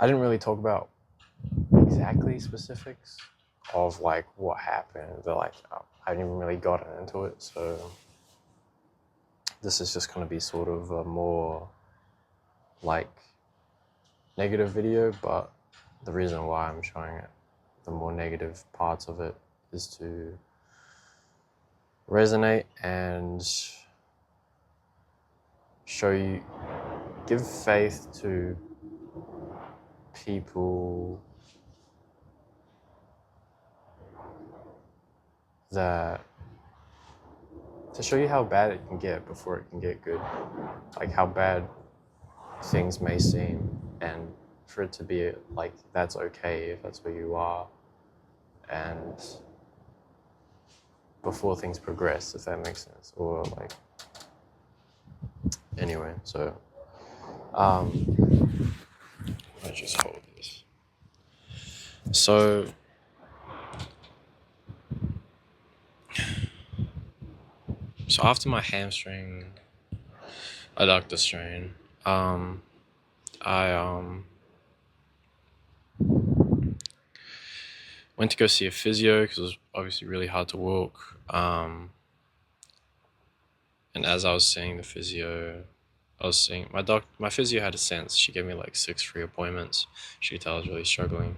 I didn't really talk about exactly specifics of like what happened, but like I haven't even really gotten into it, so this is just going to be sort of a more like negative video, but the reason why I'm showing it, the more negative parts of it, is to resonate and show you, give faith to people that, to show you how bad it can get before it can get good, like how bad things may seem, and for it to be like that's okay if that's where you are, and before things progress, if that makes sense. Or like, anyway, so I just hold this. So after my hamstring adductor strain, I went to go see a physio because it was obviously really hard to walk. And as I was seeing the physio, I was seeing my physio had a sense. She gave me like 6 free appointments. She could tell I was really struggling.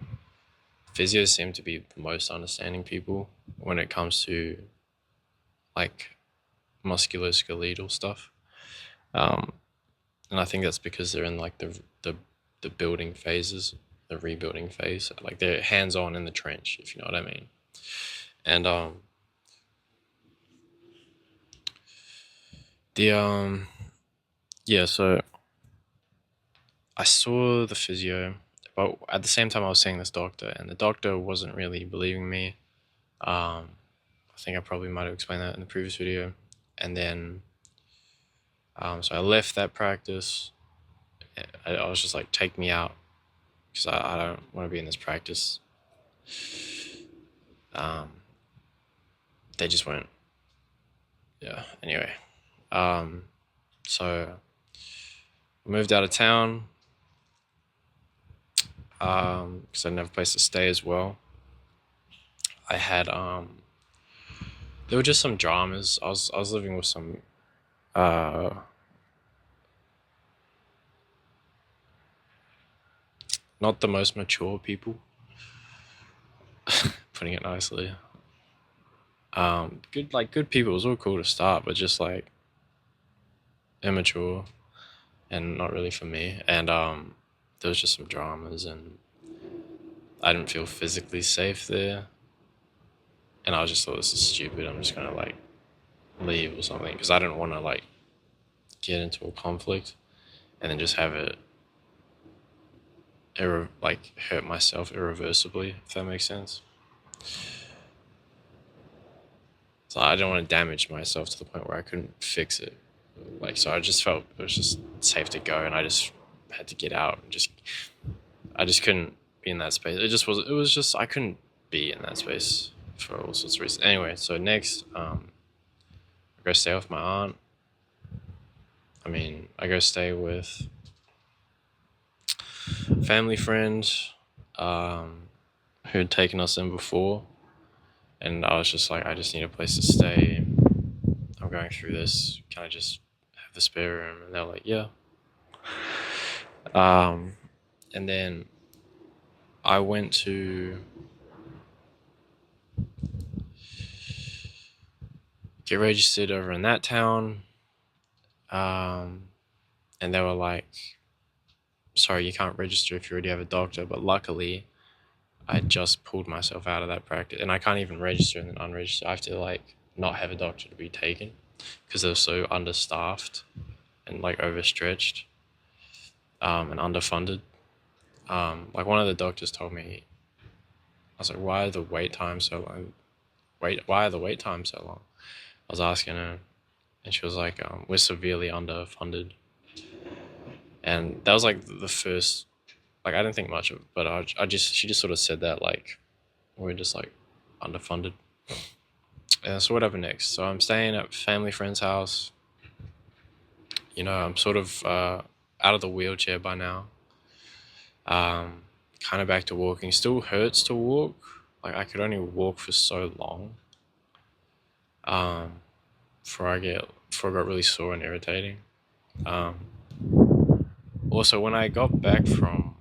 Physios seem to be the most understanding people when it comes to like musculoskeletal stuff. And I think that's because they're in like the building phases, the rebuilding phase. Like they're hands on in the trench, if you know what I mean. And yeah, so I saw the physio, but at the same time I was seeing this doctor, and the doctor wasn't really believing me. I think I probably might have explained that in the previous video. And then so I left that practice. I was just like, take me out, because I don't want to be in this practice. They just went, yeah, anyway. So I moved out of town because I didn't have a place to stay as well. I had there were just some dramas. I was living with some not the most mature people, putting it nicely. Good people. It was all cool to start, but just like immature and not really for me. And there was just some dramas, and I didn't feel physically safe there. And I just thought, this is stupid. I'm just gonna like leave or something, because I didn't want to like get into a conflict and then just have it like hurt myself irreversibly, if that makes sense. So I didn't want to damage myself to the point where I couldn't fix it. Like, so I just felt it was just safe to go, and I just had to get out. And I just couldn't be in that space. It was just, I couldn't be in that space for all sorts of reasons. Anyway, so next, I go stay with my aunt. I go stay with a family friend who had taken us in before. And I was just like, I just need a place to stay. I'm going through this. Can I just have the spare room? And they're like, yeah. And then I went to get registered over in that town. And they were like, sorry, you can't register if you already have a doctor. But luckily, I just pulled myself out of that practice, and I can't even register and then unregister. I have to like not have a doctor to be taken, because they're so understaffed and like overstretched and underfunded. Like one of the doctors told me, I was like, why are the wait times so long? Why are the wait times so long? I was asking her, and she was like, we're severely underfunded. And that was like the first, like I didn't think much of it, but she just sort of said that like, we're just like underfunded. And so what happened next? So I'm staying at family friend's house. You know, I'm sort of out of the wheelchair by now. Um, kind of back to walking. Still hurts to walk. Like I could only walk for so long. Um, before I got really sore and irritating. Um, Also, when I got back from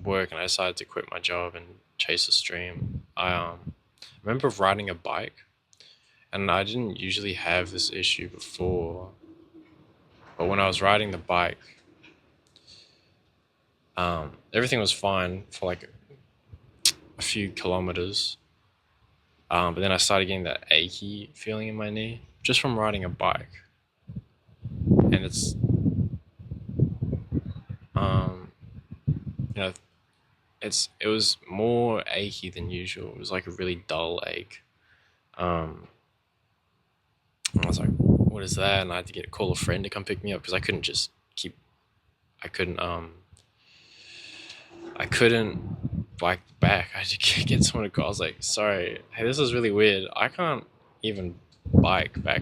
work and I decided to quit my job and chase a stream, I remember riding a bike, and I didn't usually have this issue before, but when I was riding the bike, everything was fine for like a few kilometers, but then I started getting that achy feeling in my knee just from riding a bike, and um, you know, it was more achy than usual. It was like a really dull ache. Um, I was like, "What is that?" And I had to call a friend to come pick me up because I couldn't just keep. I couldn't. I couldn't bike back. I had to get someone to call. I was like, "Sorry, hey, this is really weird. I can't even bike back."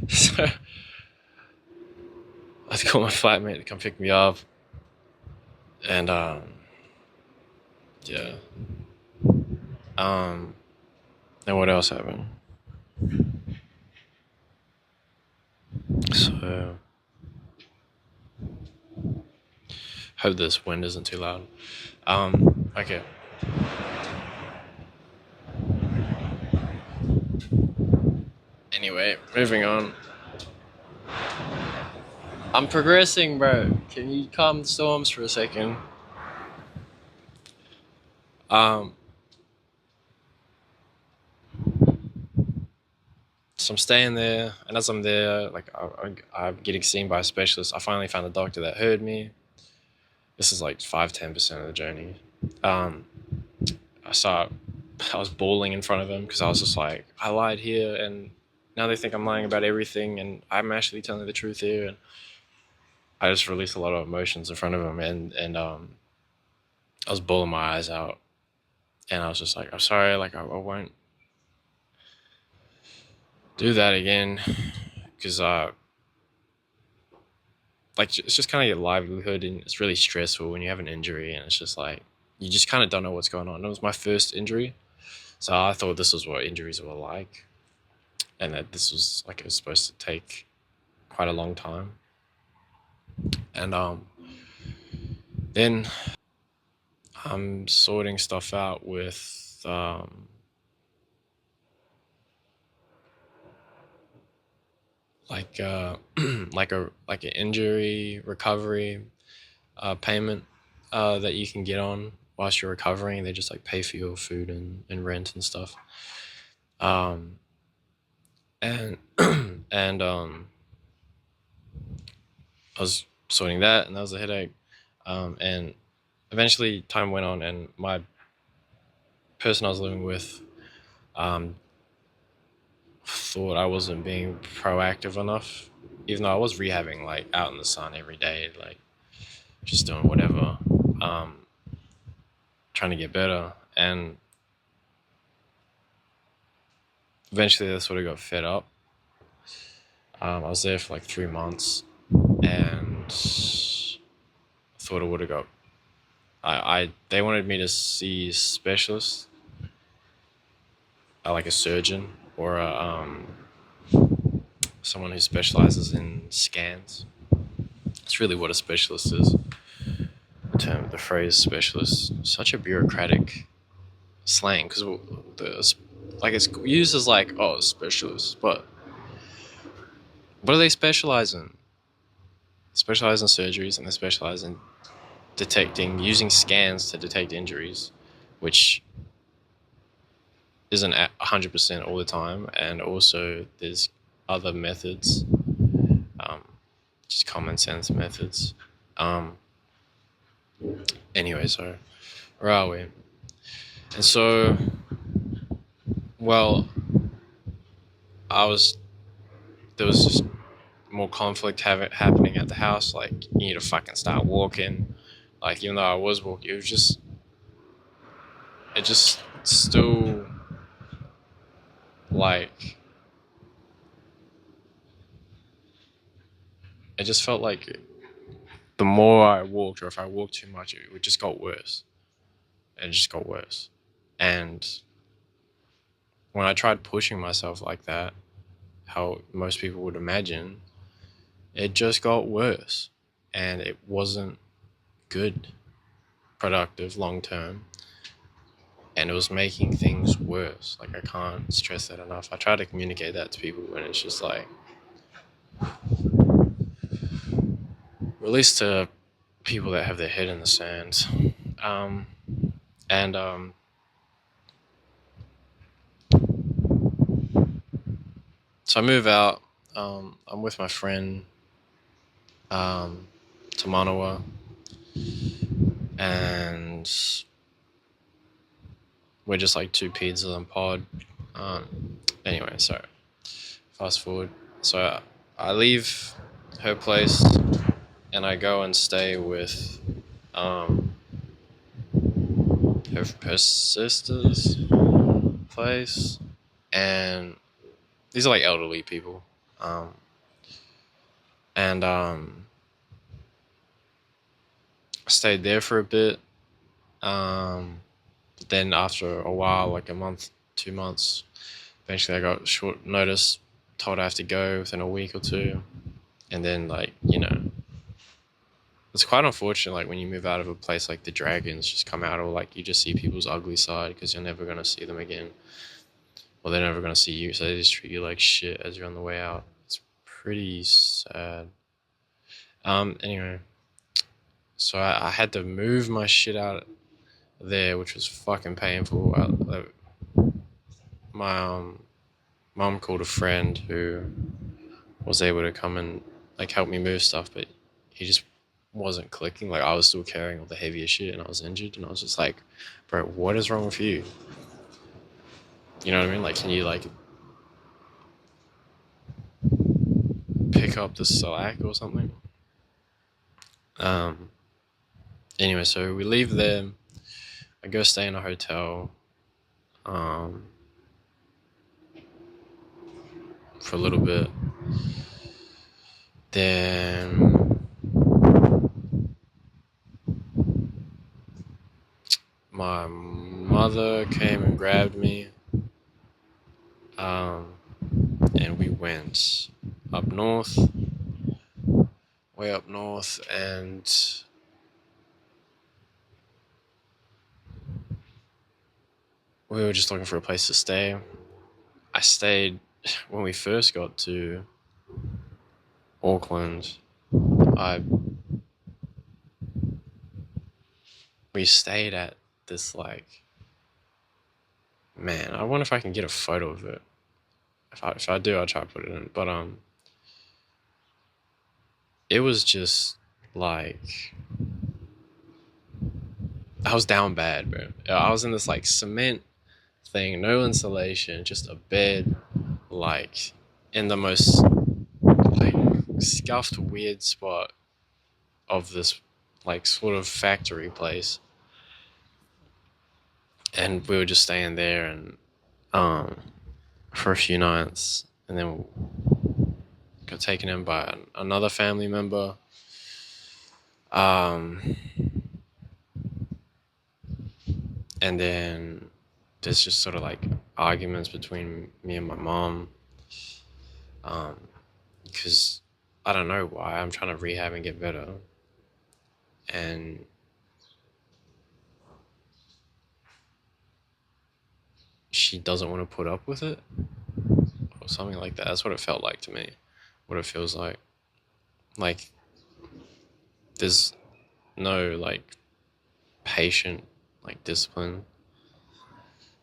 So I had to call my flatmate to come pick me up, and yeah. Um, and what else happened? So hope this wind isn't too loud. Okay. Anyway, moving on. I'm progressing, bro. Can you calm the storms for a second? Um, so I'm staying there, and as I'm there, like I'm getting seen by a specialist. I finally found a doctor that heard me. This is like 5-10% of the journey. Um, I saw I was bawling in front of him because I was just like, I lied here, and now they think I'm lying about everything, and I'm actually telling the truth here. And I just released a lot of emotions in front of him, and I was bawling my eyes out, and I was just like, I'm sorry, like I won't do that again, because like it's just kind of your livelihood, and it's really stressful when you have an injury, and it's just like you just kind of don't know what's going on. It was my first injury, so I thought this was what injuries were like, and that this was like it was supposed to take quite a long time. And then I'm sorting stuff out with like like an injury recovery payment that you can get on whilst you're recovering. They just like pay for your food and rent and stuff. Um, and and I was sorting that, and that was a headache. And eventually, time went on, and my person I was living with um, thought I wasn't being proactive enough, even though I was rehabbing like out in the sun every day, like just doing whatever, um, trying to get better. And eventually, I sort of got fed up. I was there for like 3 months, and thought it would have got. I they wanted me to see specialists, like a surgeon or someone who specializes in scans. It's really what a specialist is. The phrase specialist, such a bureaucratic slang because like it's used as like specialist, but what do they specialize in? Specialize in surgeries, and they specialize in using scans to detect injuries, which isn't at 100% all the time, and also there's other methods, um, just common sense methods. Um, anyway, so where are we? And so, well, I was there was just more conflict happening at the house. Like you need to fucking start walking. Like even though I was walking, it just still like it just felt like the more I walked, or if I walked too much, it just got worse. And it just got worse. And when I tried pushing myself like that, how most people would imagine, it just got worse. And it wasn't good, productive, long term. And it was making things worse. Like, I can't stress that enough. I try to communicate that to people, and it's just like, at least to people that have their head in the sand. Um, and So I move out. I'm with my friend to Manawa, and we're just like two pizzas and pod. Anyway, so fast forward. So I leave her place and I go and stay with her sister's place, and these are like elderly people, and I stayed there for a bit. But then after a while, like a month, 2 months, eventually I got short notice, told I have to go within a week or two. And then, like, it's quite unfortunate, like, when you move out of a place, like, the dragons just come out, or like you just see people's ugly side because you're never going to see them again. Well, they're never going to see you, so they just treat you like shit as you're on the way out. It's pretty sad. Anyway, so I had to move my shit out there, which was fucking painful. My mom called a friend who was able to come and like help me move stuff, but he just wasn't clicking. Like, I was still carrying all the heavier shit, and I was injured, and I was just like, bro, what is wrong with you? You know what I mean? Like, can you like pick up the slack or something? Anyway, so we leave there. I go stay in a hotel for a little bit. Then my mother came and grabbed me, and we went up north, way up north, and we were just looking for a place to stay. I stayed, when we first got to Auckland, we stayed at this, like, man, I wonder if I can get a photo of it. If I do, I'll try to put it in. But it was just like, I was down bad, bro. I was in this like cement thing, no insulation, just a bed, like in the most like scuffed, weird spot of this like sort of factory place. And we were just staying there, and for a few nights, and then got taken in by another family member. And then there's just sort of like arguments between me and my mom, because I don't know why. I'm trying to rehab and get better, and she doesn't want to put up with it, or something like that. That's what it felt like to me. What it feels like. Like, there's no like patient like discipline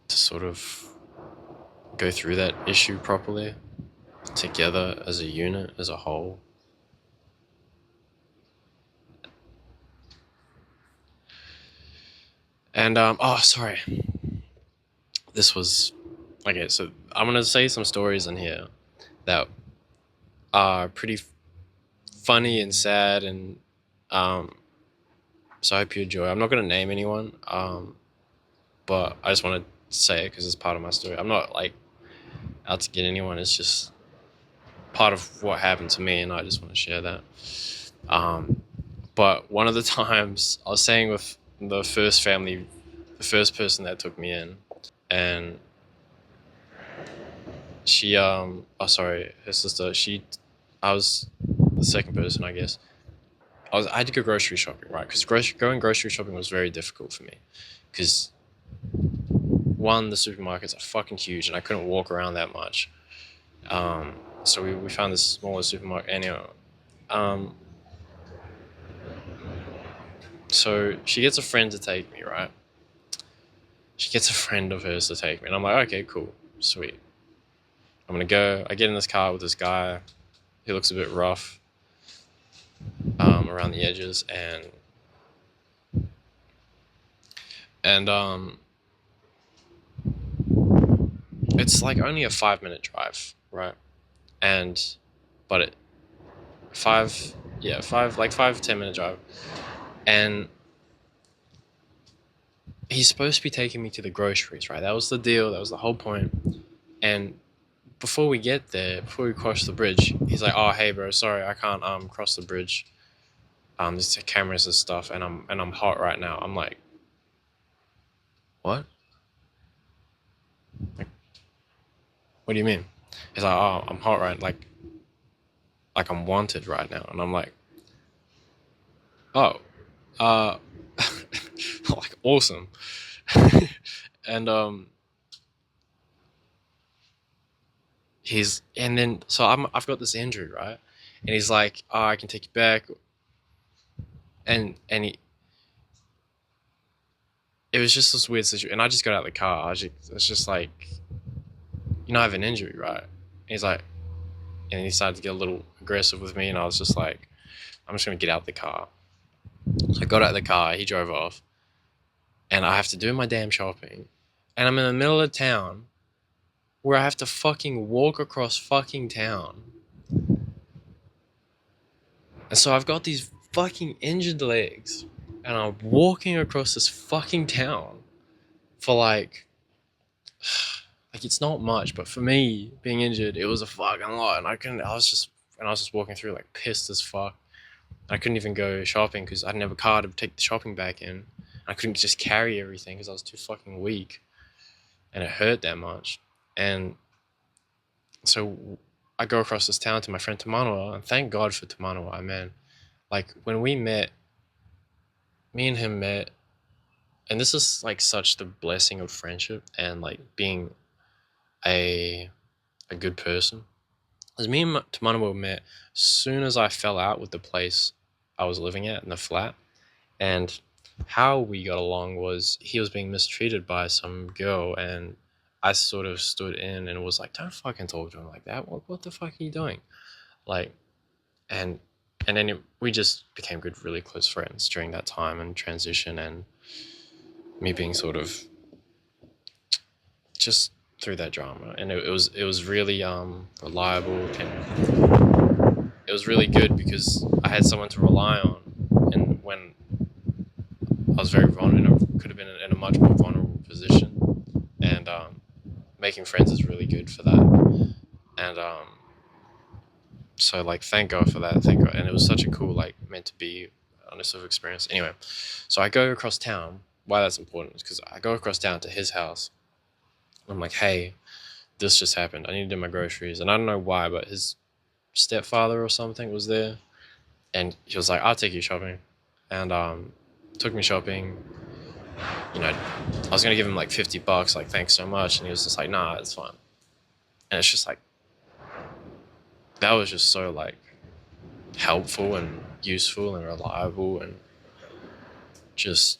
to sort of go through that issue properly together as a unit, as a whole. And oh, sorry, this was okay. So I'm gonna say some stories in here that are pretty funny and sad, and so I hope you enjoy. I'm not gonna name anyone, but I just want to say it because it's part of my story. I'm not like out to get anyone. It's just part of what happened to me, and I just want to share that. But one of the times I was staying with the first family, the first person that took me in, and she oh sorry, her sister, I was the second person, I guess. I had to go grocery shopping, right? Because going grocery shopping was very difficult for me. Because one, the supermarkets are fucking huge, and I couldn't walk around that much. Um, so we found this smaller supermarket. Anyway, um, so she gets a friend to take me, right? She gets a friend of hers to take me, and I'm like, okay, cool, sweet. I'm gonna go. I get in this car with this guy. He looks a bit rough around the edges, and it's like only a 5 minute drive, right? And but it five yeah five like 5 to 10 minute drive, and he's supposed to be taking me to the groceries, right? That was the deal. That was the whole point. And before we get there, before we cross the bridge, he's like, "Oh, hey, bro, sorry, I can't cross the bridge. There's cameras and stuff, and I'm hot right now." I'm like, "What? Like, what do you mean?" He's like, "Oh, I'm hot right, like I'm wanted right now," and I'm like, "Oh, uh, like awesome." And and then so I've got this injury, right? And he's like, "Oh, I can take you back," and it was just this weird situation. And I just got out of the car. It's just like, I have an injury, right? And he's like, and he started to get a little aggressive with me, and I was just like, I'm just gonna get out the car. So I got out of the car. He drove off, and I have to do my damn shopping, and I'm in the middle of town where I have to fucking walk across fucking town. And so I've got these fucking injured legs, and I'm walking across this fucking town for like it's not much, but for me being injured, it was a fucking lot, and I was just walking through like pissed as fuck. I couldn't even go shopping because I didn't have a car to take the shopping bag in. I couldn't just carry everything because I was too fucking weak, and it hurt that much. And so I go across this town to my friend Tamanawa, and thank God for Tamanawa, man. Like when we met, me and him met, and this is like such the blessing of friendship and like being a a good person. As me and Tamanawa met as soon as I fell out with the place I was living at in the flat, and how we got along was he was being mistreated by some girl, and I sort of stood in and was like, "Don't fucking talk to him like that. What the fuck are you doing?" Like, and and then we just became good, really close friends during that time and transition, and me being sort of just through that drama, and it was really reliable, and it was really good because I had someone to rely on, and when I was very vulnerable, could have been in a much more vulnerable position, and making friends is really good for that, and so like thank God for that, thank God, and it was such a cool like meant to be honest of experience. Anyway, so I go across town. Why that's important is because I go across town to his house. I'm like, hey, this just happened. I need to do my groceries, and I don't know why, but his stepfather or something was there, and he was like, "I'll take you shopping," and took me shopping. I was gonna give him like $50, like thanks so much, and he was just like, "Nah, it's fine." And it's just like that was just so like helpful and useful and reliable, and just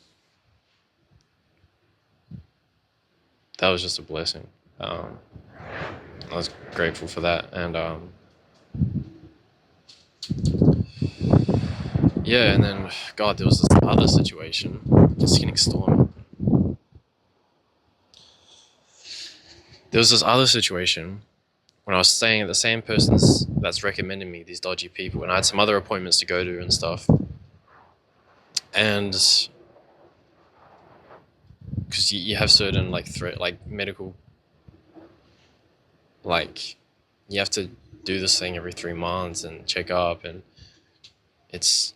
that was just a blessing. Um, I was grateful for that, and yeah, and then God, there was this other situation. It's getting stormy. There was this other situation when I was staying at the same person's that's recommending me these dodgy people, and I had some other appointments to go to and stuff. And because you have certain like like medical, like you have to do this thing every 3 months and check up, and it's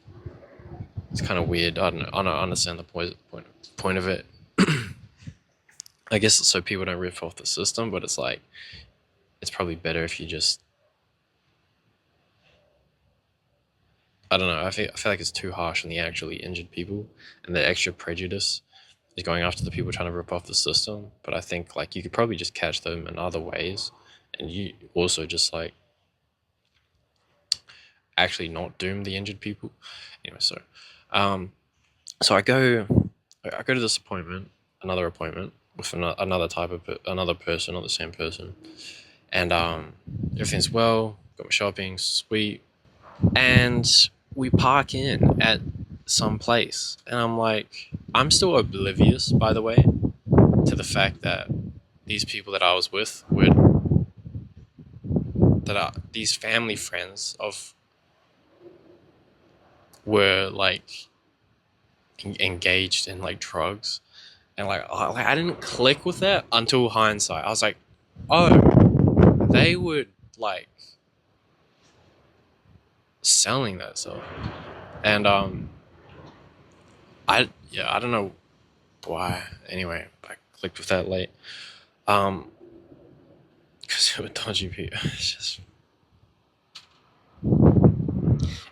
It's kind of weird. I don't understand the point of it. I guess it's so people don't rip off the system, but it's like it's probably better if you just, I don't know. I feel like it's too harsh on the actually injured people, and the extra prejudice is going after the people trying to rip off the system. But I think like you could probably just catch them in other ways, and you also just like actually not doom the injured people. Anyway, um, so I go to this appointment, another appointment with another type of another person, not the same person, and everything's well. Got my shopping, sweet, and we park in at some place, and I'm like, I'm still oblivious, by the way, to the fact that these people that I was with that are these family friends of were like engaged in like drugs, and like I didn't click with that until hindsight. I was like, oh, they would like selling that stuff, and I don't know why. Anyway, I clicked with that late, because it were dodgy people. It's just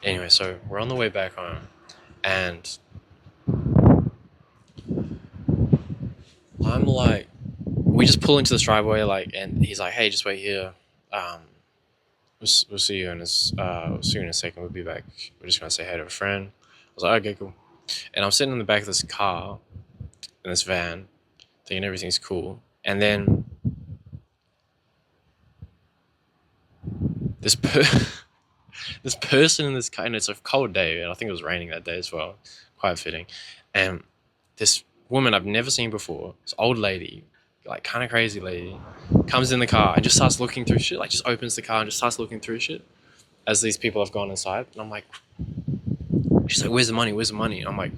anyway. So we're on the way back home, and I'm like, we just pull into this driveway, like, and he's like, hey, just wait here. We'll see you we'll see you in a second. We'll be back. We're just gonna say hi to a friend. I was like, okay, cool. And I'm sitting in the back of this car, in this van, thinking everything's cool. And then this this person in this car, and it's a cold day, and I think it was raining that day as well, quite fitting. And this woman I've never seen before, this old lady, like kind of crazy lady, comes in the car and just starts looking through shit. Like just opens the car and just starts looking through shit as these people have gone inside. And I'm like, she's like, where's the money? Where's the money? And I'm like,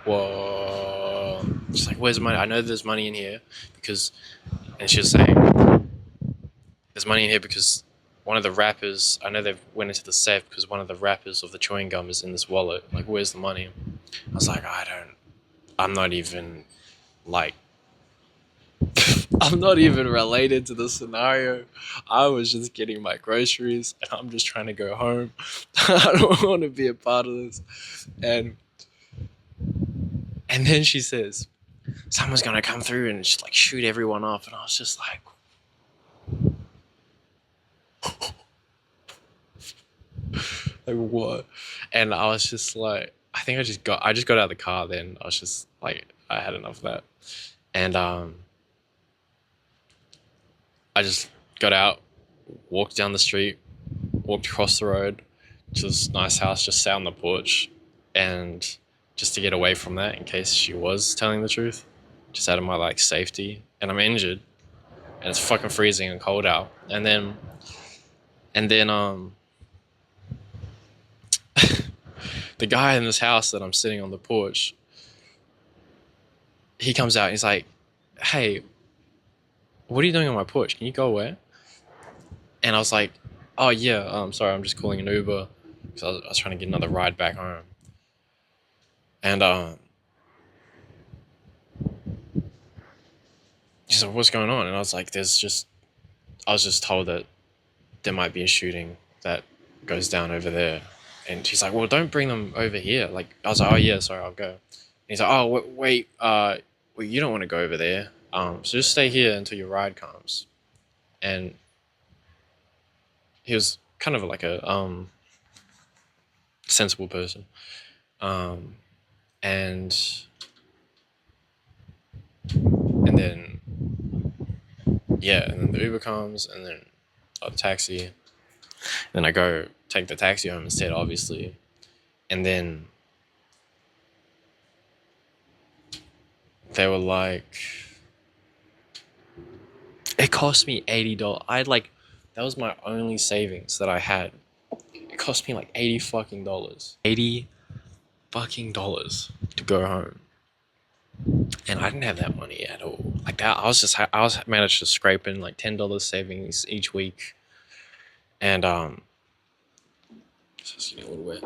whoa. She's like, where's the money? I know there's money in here because, and she was saying, there's money in here because one of the wrappers, I know they went into the safe because one of the wrappers of the chewing gum is in this wallet. Like, where's the money? I was like, I'm not even, like, I'm not even related to the scenario. I was just getting my groceries and I'm just trying to go home. I don't want to be a part of this. And then she says, someone's going to come through and just like shoot everyone up. And I was just like, like what? And I was just like, I think I just got out of the car then. I was just like, I had enough of that. And I just got out, walked down the street, walked across the road to this nice house, just sat on the porch, and just to get away from that in case she was telling the truth, just out of my like safety. And I'm injured, and it's fucking freezing and cold out. And then the guy in this house that I'm sitting on the porch, he comes out and he's like, hey, what are you doing on my porch? Can you go away? And I was like, oh yeah, sorry, I'm just calling an Uber because I was trying to get another ride back home. And he's like, what's going on? And I was like, I was just told that there might be a shooting that goes down over there. And he's like, well, don't bring them over here. Like, I was like, oh yeah, sorry, I'll go. And he's like, oh wait, well, you don't want to go over there. So just stay here until your ride comes. And he was kind of like a sensible person. And then and then the Uber comes, and then the taxi. And then I go take the taxi home instead, obviously. And then they were like, it cost me $80. That was my only savings that I had. It cost me like $80 fucking dollars. $80 fucking dollars to go home. And I didn't have that money at all. Like that, I was managed to scrape in like $10 savings each week. And It's getting a little wet.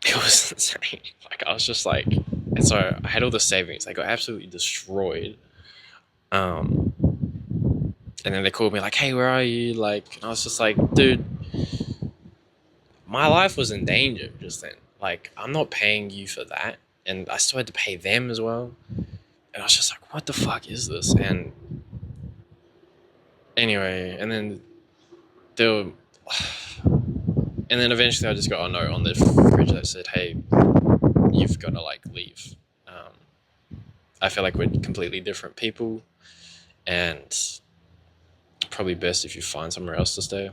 It was insane. Like I was just like, and so I had all the savings. I got absolutely destroyed. Um, and then they called me like, "Hey, where are you?" Like, and I was just like, "Dude, my life was in danger just then. Like, I'm not paying you for that, and I still had to pay them as well." And I was just like, "What the fuck is this?" And anyway, and then they were, and then eventually I just got a note on the fridge that said, "Hey, you've got to like leave. I feel like we're completely different people, and probably best if you find somewhere else to stay."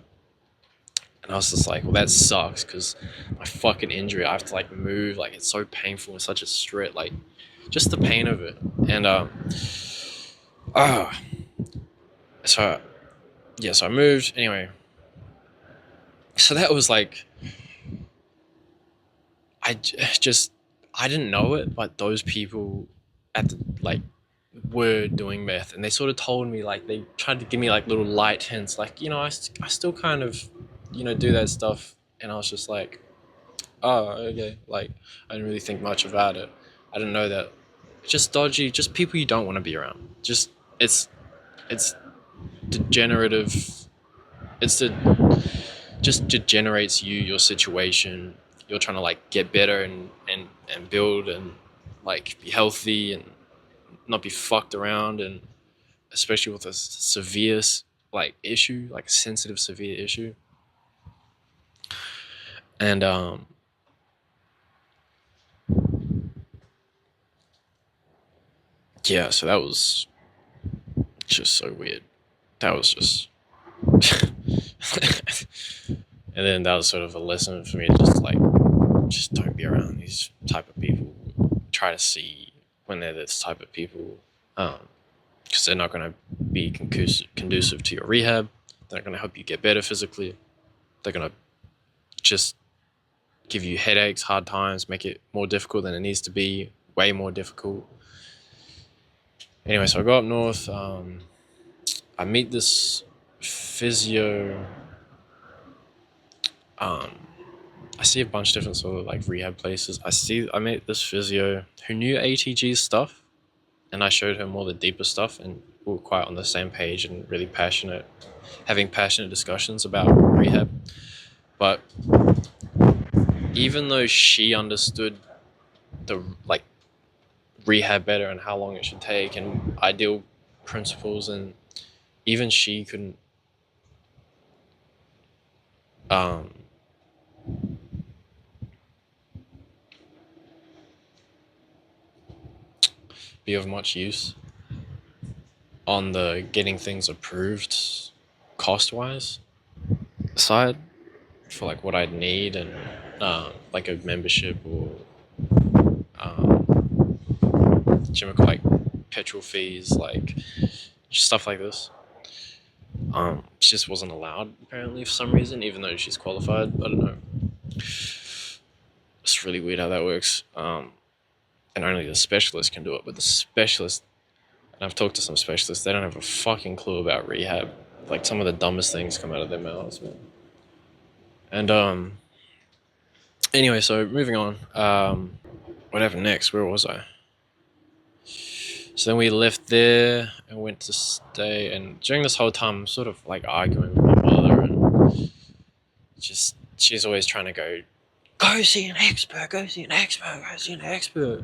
And I was just like, well, that sucks because my fucking injury, I have to like move, like it's so painful and such a stress, like just the pain of it. And uh, so yeah, so I moved anyway. So that was like, I just I didn't know it, but those people at the like were doing meth, and they sort of told me like they tried to give me like little light hints, like I still kind of do that stuff, and I was just like, oh, okay. Like, I didn't really think much about it. I didn't know that. Just dodgy, just people you don't want to be around. Just it's degenerative. It's the just degenerates you, your situation. You're trying to like get better and build and like be healthy and not be fucked around, and especially with a severe like issue, like a sensitive severe issue. And yeah, so that was just so weird. That was just and then that was sort of a lesson for me to just like just don't be around these type of people. Try to see when they're this type of people, because they're not going to be conducive to your rehab. They're not going to help you get better physically. They're going to just give you headaches, hard times, make it more difficult than it needs to be, way more difficult. Anyway, so I go up north. I meet this physio. Um, I see a bunch of different sort of like rehab places. I met this physio who knew ATG stuff, and I showed him all the deeper stuff, and we were quite on the same page and really passionate, having passionate discussions about rehab. But even though she understood the like rehab better and how long it should take and ideal principles, and even she couldn't um, be of much use on the getting things approved cost wise side for like what I'd need, and like a membership or like petrol fees, like just stuff like this. She just wasn't allowed apparently for some reason, even though she's qualified. I don't know. It's really weird how that works. And only the specialist can do it, but the specialist, and I've talked to some specialists, they don't have a fucking clue about rehab. Like some of the dumbest things come out of their mouths, man. And anyway, so moving on. What happened next? Where was I? So then we left there and went to stay. And during this whole time, I'm sort of like arguing with my mother, and just she's always trying to go see an expert, go see an expert, go see an expert.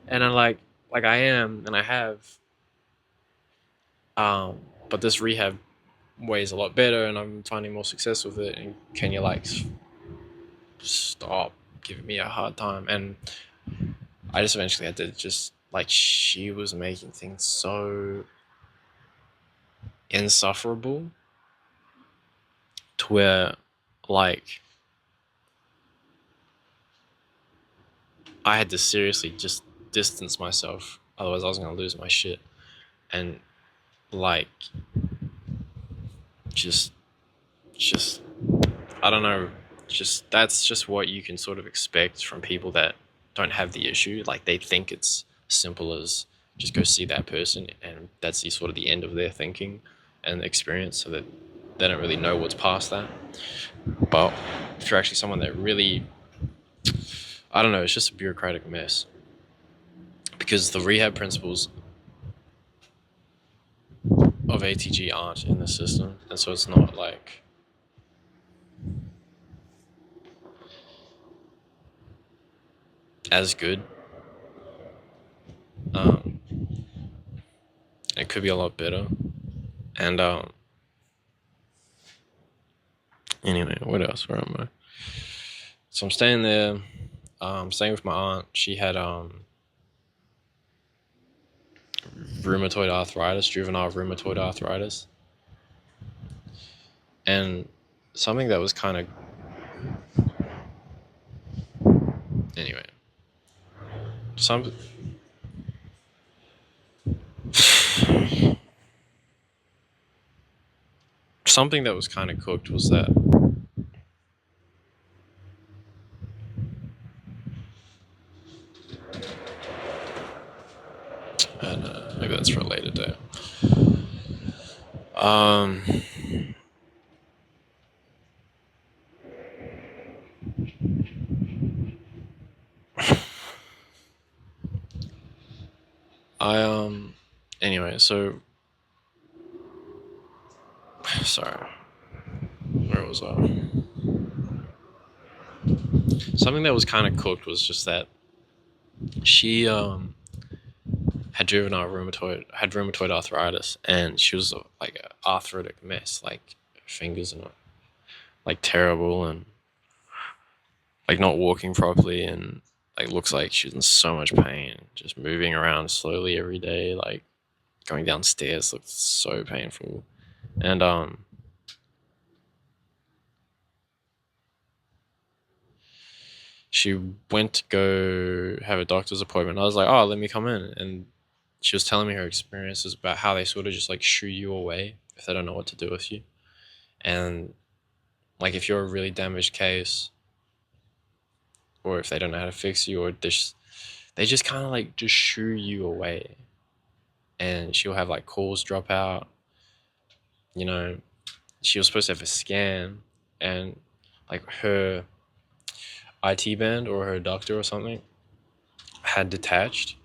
And I'm like I am, and I have. But this rehab way is a lot better, and I'm finding more success with it. And can you like stop giving me a hard time? And I just eventually had to just like, she was making things so insufferable to where like I had to seriously just distance myself, otherwise I was gonna lose my shit. And like just I don't know, just that's just what you can sort of expect from people that don't have the issue. Like they think it's simple as just go see that person, and that's the sort of the end of their thinking and experience, so that they don't really know what's past that. But if you're actually someone that really, I don't know, it's just a bureaucratic mess. Because the rehab principles of ATG aren't in the system, and so it's not like as good. It could be a lot better. And anyway, what else? Where am I? So I'm staying there. Staying with my aunt. She had rheumatoid arthritis, juvenile rheumatoid arthritis, and something that was kind of anyway. Something that was kind of cooked was that and maybe that's for a later day. Anyway, so sorry, where was I? Something that was kind of cooked was just that she had rheumatoid arthritis, and she was like an arthritic mess, like fingers and like terrible, and like not walking properly, and like looks like she's in so much pain, just moving around slowly every day, like going downstairs looked so painful. And she went to go have a doctor's appointment. I was like, oh, let me come in. And she was telling me her experiences about how they sort of just like shoo you away if they don't know what to do with you. And like if you're a really damaged case, or if they don't know how to fix you, or they just kind of like just shoo you away. And she'll have like calls drop out. You know, she was supposed to have a scan, and like her IT band or her doctor or something had detached,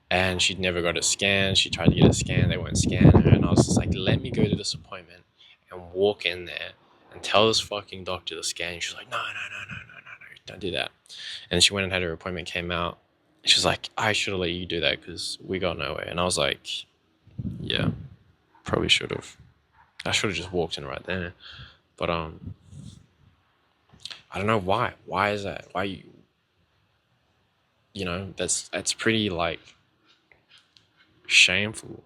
and she'd never got a scan. She tried to get a scan, they wouldn't scan her, and I was just like, let me go to this appointment and walk in there and tell this fucking doctor to scan. She was like, no, don't do that. And she went and had her appointment, came out. She was like, I should have let you do that because we got nowhere. And I was like, yeah, probably should have. I should have just walked in right there. But I don't know why. Why is that? Why you know, that's pretty like shameful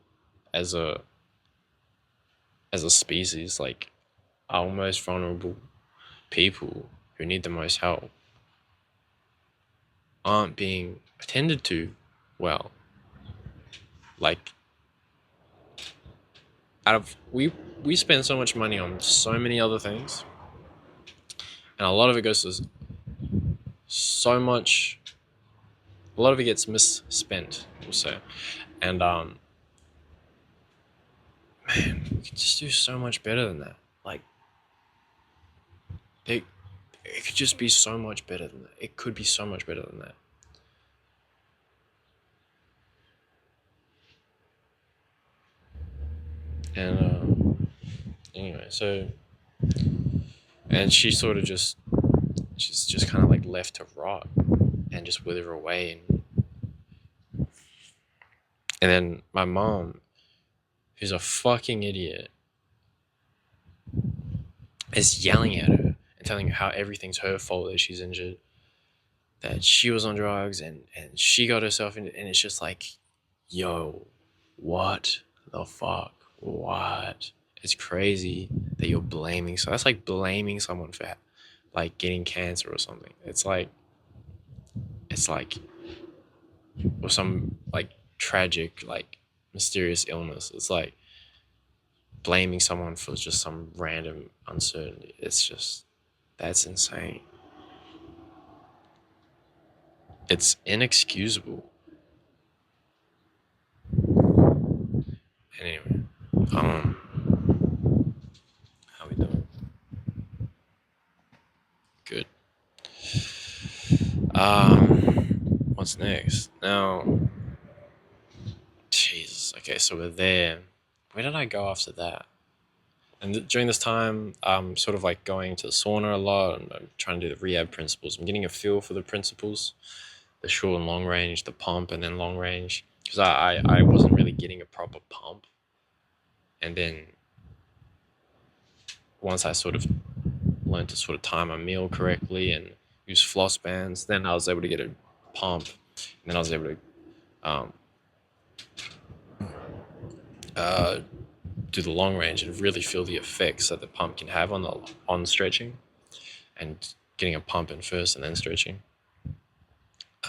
as a species. Like our most vulnerable people who need the most help aren't being attended to well. Like we spend so much money on so many other things, and a lot of it goes to so much. A lot of it gets misspent, we'll say. And man, we could just do so much better than that. Like it could just be so much better than that. It could be so much better than that. And anyway, so and she sort of she's just kind of like left to rot and just wither away. And then my mom, who's a fucking idiot, is yelling at her and telling her how everything's her fault that she's injured, that she was on drugs and she got herself in, and it's just like, yo, what the fuck? What? It's crazy that you're blaming. So that's like blaming someone for like getting cancer or something. It's like or some like tragic, like mysterious illness. It's like blaming someone for just some random uncertainty. It's just, that's insane. It's inexcusable. Anyway, how What's next? Now, Jesus. Okay, so we're there. Where did I go after that? And during this time, I'm sort of like going to the sauna a lot, and I'm trying to do the rehab principles. I'm getting a feel for the principles, the short and long range, the pump, and then long range. Because I wasn't really getting a proper pump. And then once I sort of learned to sort of time my meal correctly and use floss bands, then I was able to get a pump. And then I was able to um, uh, do the long range and really feel the effects that the pump can have on stretching, and getting a pump in first and then stretching.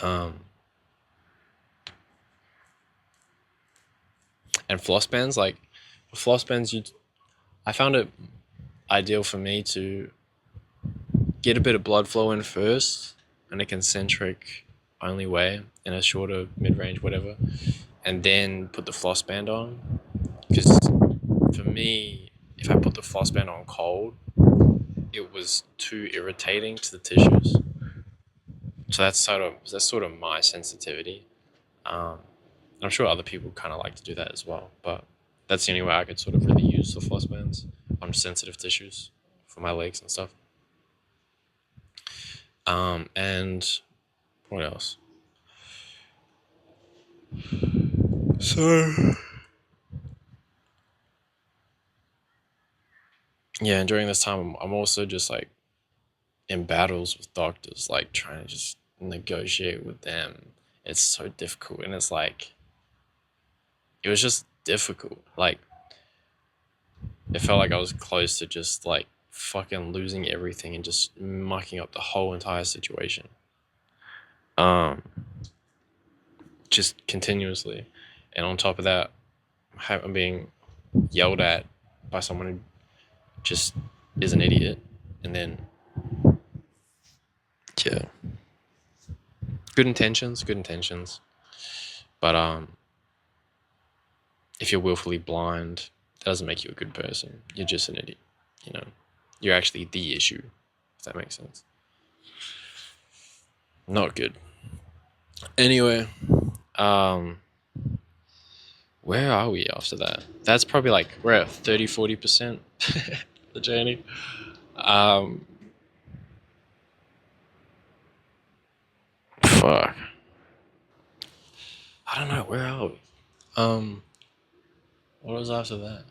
Um, and floss bands, like with floss bands, I found it ideal for me to get a bit of blood flow in first in a concentric only way, in a shorter mid-range whatever, and then put the floss band on. Because for me, if I put the floss band on cold, it was too irritating to the tissues. So that's sort of my sensitivity. Um, I'm sure other people kind of like to do that as well, but that's the only way I could sort of really use the floss bands on sensitive tissues for my legs and stuff. And what else? So yeah, and during this time, I'm also just like in battles with doctors, like trying to just negotiate with them. It's so difficult, and it's like it was just difficult. Like it felt like I was close to just like fucking losing everything and just mucking up the whole entire situation. Um, just continuously, and on top of that, I'm being yelled at by someone who just is an idiot, and then yeah, good intentions, but if you're willfully blind, that doesn't make you a good person. You're just an idiot. You know, you're actually the issue. If that makes sense. Not good. Anyway, um, where are we after that? That's probably like we're at 30-40% the journey. Um, Fuck. I don't know. Where are we? Um, what was after that?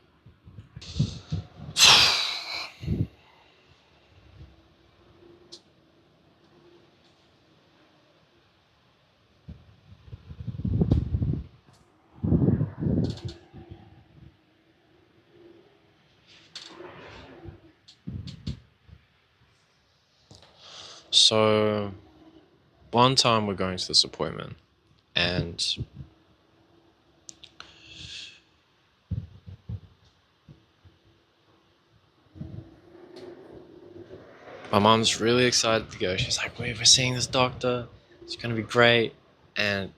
So one time we're going to this appointment, and my mom's really excited to go. She's like, "Wait, we're seeing this doctor. It's gonna be great, and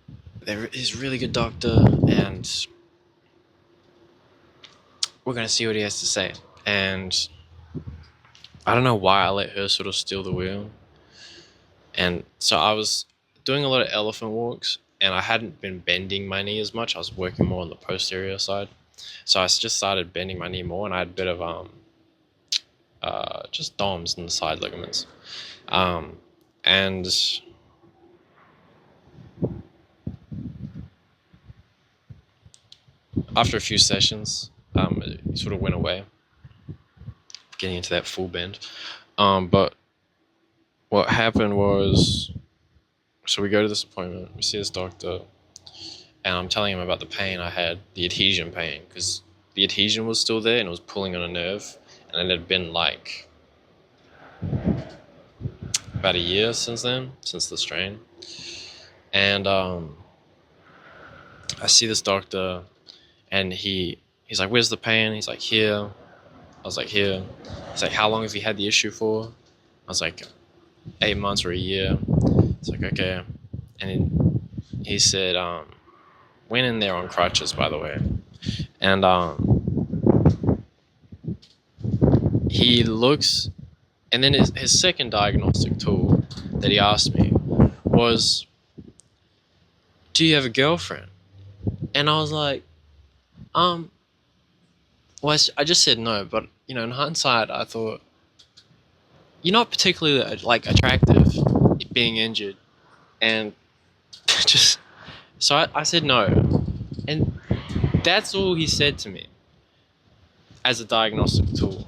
he's a really good doctor, and we're gonna see what he has to say." And I don't know why I let her sort of steal the wheel. And so I was doing a lot of elephant walks, and I hadn't been bending my knee as much. I was working more on the posterior side. So I just started bending my knee more, and I had a bit of just DOMs in the side ligaments. And after a few sessions, it sort of went away, getting into that full bend. But what happened was, so we go to this appointment, we see this doctor, and I'm telling him about the pain I had, the adhesion pain, because the adhesion was still there and it was pulling on a nerve, and it had been like about a year since then, since the strain. And I see this doctor, and he's like, "Where's the pain?" He's like, "Here." I was like, "Here." He's like, "How long have you had the issue for?" I was like, 8 months or a year. It's like, okay. And he said, went in there on crutches, by the way. And he looks, and then his second diagnostic tool that he asked me was, do you have a girlfriend? And I was like, well, I just said no, but in hindsight, I thought you're not particularly like attractive, being injured, and just so I said no, and that's all he said to me as a diagnostic tool.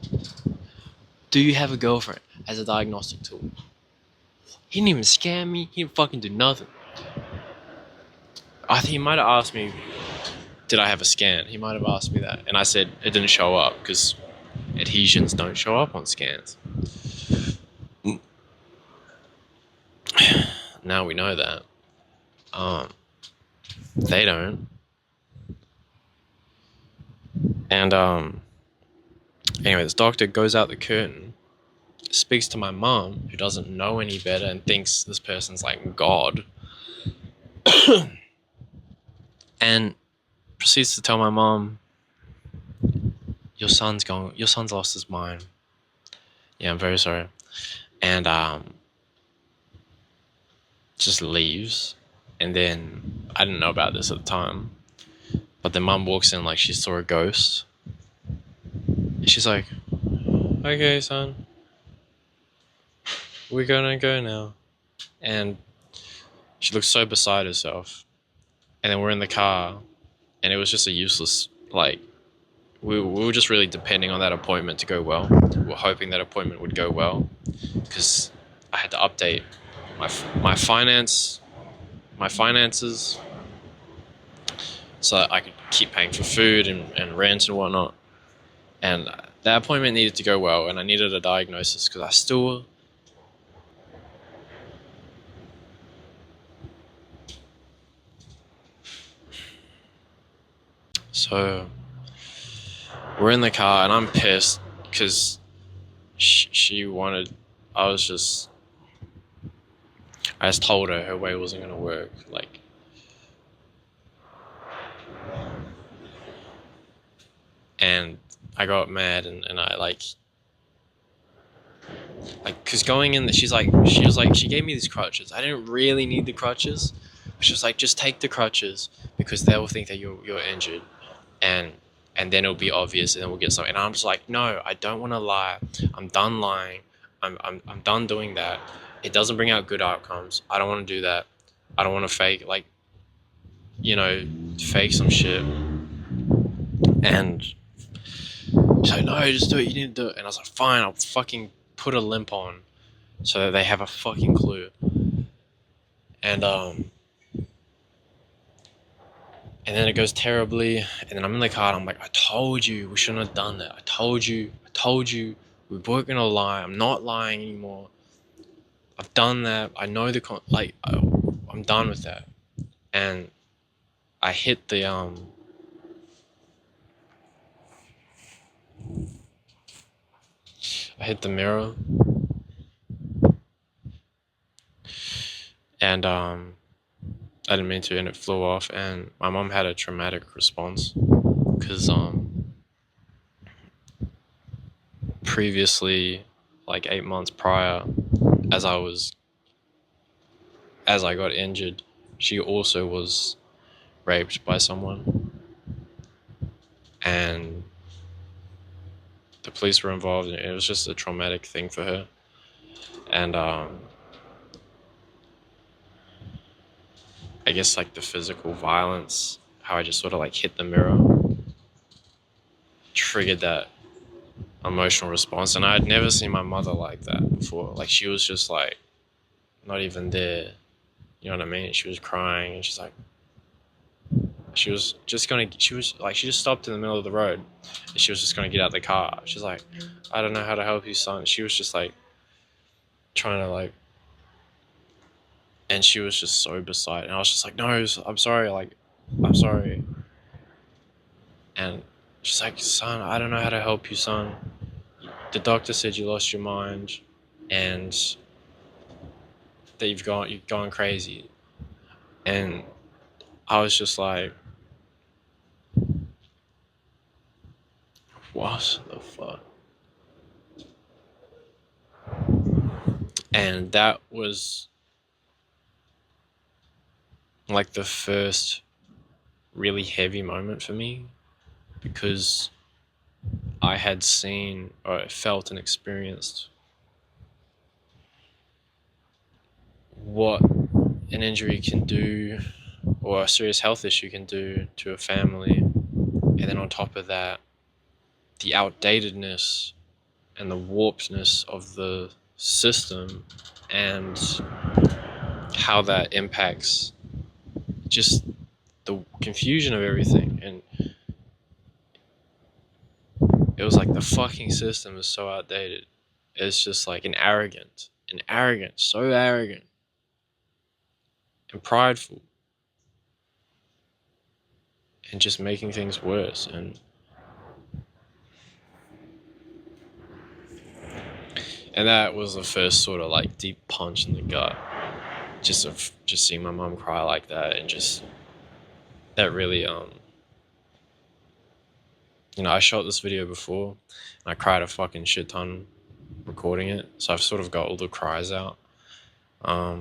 Do you have a girlfriend as a diagnostic tool? He didn't even scam me. He didn't fucking do nothing. I think he might have asked me, did I have a scan? He might have asked me that, and I said it didn't show up because adhesions don't show up on scans. Now we know that. They don't. And anyway, this doctor goes out the curtain, speaks to my mom, who doesn't know any better and thinks this person's like God, and proceeds to tell my mom, your son's lost his mind. Yeah, I'm very sorry. And just leaves. And then I didn't know about this at the time, but the mum walks in like she saw a ghost. And she's like, okay, son, we're gonna go now. And she looks so beside herself. And then we're in the car, and it was just a useless, like, we were just really depending on that appointment to go well. We were hoping that appointment would go well, because I had to update my finances so that I could keep paying for food and rent and whatnot. And that appointment needed to go well, and I needed a diagnosis because I still... So we're in the car, and I'm pissed because she wanted... I just told her way wasn't going to work. Like, and I got mad, and I like, because going in, she gave me these crutches. I didn't really need the crutches. She was like, just take the crutches because they will think that you're injured, and then it'll be obvious, and then we'll get something. And I'm just like, no, I don't want to lie. I'm done lying. I'm done doing that. It doesn't bring out good outcomes. I don't want to do that. I don't want to fake fake some shit. And she's like, no, just do it. You need to do it. And I was like, fine, I'll fucking put a limp on so that they have a fucking clue. And then it goes terribly. And then I'm in the car, and I'm like, I told you we shouldn't have done that. I told you we weren't gonna lie. I'm not lying anymore. I've done that. I know I'm done with that. And I hit the mirror, and I didn't mean to, and it flew off. And my mom had a traumatic response because previously, like 8 months prior, as I got injured, she also was raped by someone, and the police were involved, and it was just a traumatic thing for her. And I guess like the physical violence, how I just sort of like hit the mirror, triggered that emotional response. And I had never seen my mother like that before. Like, she was just like not even there, you know what I mean? She was crying, and she just stopped in the middle of the road, and she was just gonna get out of the car. She's like, I don't know how to help you, son. She was just like trying to like, and she was just so beside, and I was just like, no, I'm sorry, like, I'm sorry. And she's like, son, I don't know how to help you, son. The doctor said you lost your mind, and that you've gone crazy. And I was just like, what the fuck? And that was like the first really heavy moment for me, because I had seen or felt and experienced what an injury can do, or a serious health issue can do to a family. And then on top of that, the outdatedness and the warpedness of the system, and how that impacts just the confusion of everything. And it was like the fucking system is so outdated. It's just like so arrogant and prideful, and just making things worse. And that was the first sort of like deep punch in the gut. Just seeing my mom cry like that, and just that really I shot this video before, and I cried a fucking shit ton recording it, so I've sort of got all the cries out. But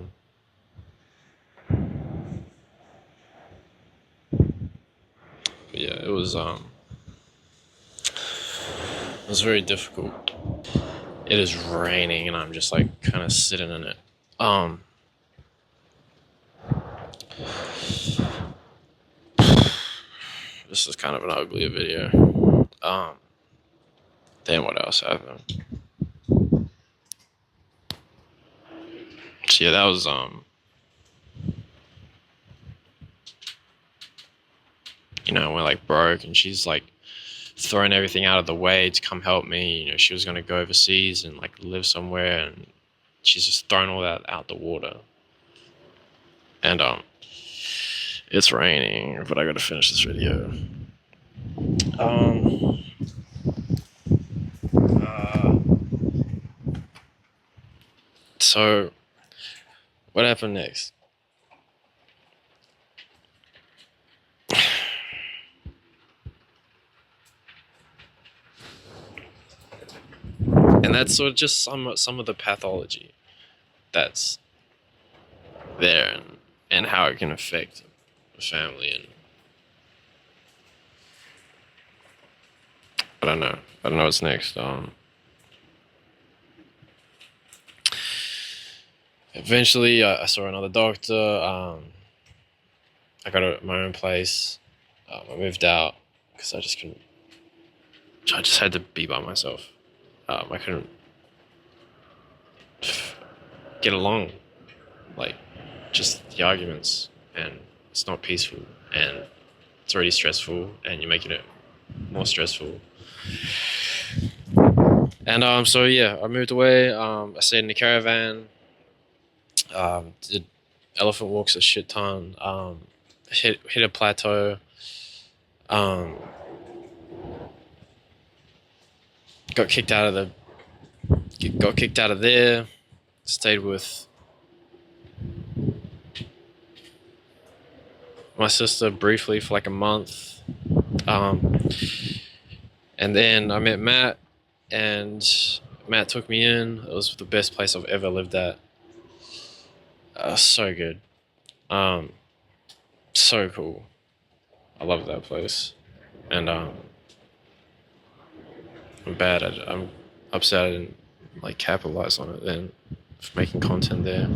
yeah, it was very difficult. It is raining, and I'm just like kind of sitting in it. This is kind of an uglier video. Then what else happened? So yeah, that was we're like broke, and she's like throwing everything out of the way to come help me. She was gonna go overseas and like live somewhere, and she's just thrown all that out the water. And it's raining, but I gotta finish this video. So what happened next? And that's sort of just some of the pathology that's there, and how it can affect the family. And I don't know what's next. Eventually I saw another doctor. I got my own place. I moved out because I just had to be by myself. I couldn't get along, like just the arguments, and it's not peaceful, and it's already stressful, and you're making it more stressful. And so yeah, I moved away. I stayed in a caravan. Did elephant walks a shit ton. Hit a plateau. Got kicked out of there. Stayed with my sister briefly for like a month. And then I met Matt, and Matt took me in. It was the best place I've ever lived at. So good. So cool. I love that place. And I'm upset I didn't like capitalize on it then, for making content there.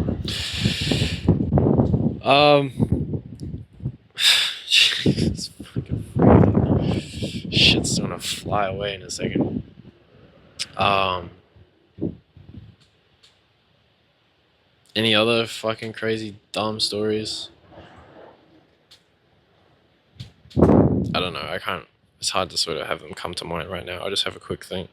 It's fucking freezing. Shit's gonna fly away in a second. Any other fucking crazy dumb stories? I don't know. I can't. It's hard to sort of have them come to mind right now. I'll just have a quick think.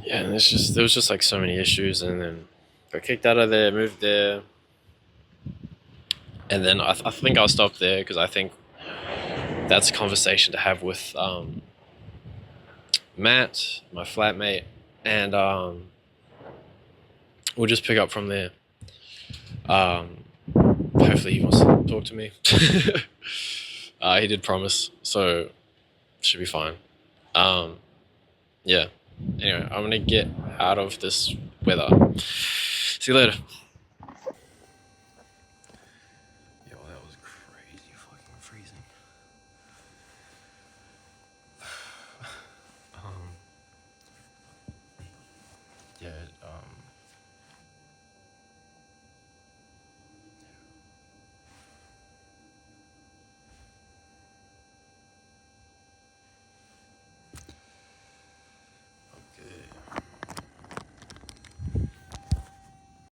Yeah, and there was just like so many issues, and then got kicked out of there, moved there, and then I think I'll stop there, because I think that's a conversation to have with Matt, my flatmate, and we'll just pick up from there. Um, Hopefully he wants to talk to me. He did promise, so should be fine. Um, yeah. Anyway, I'm gonna get out of this weather. See you later.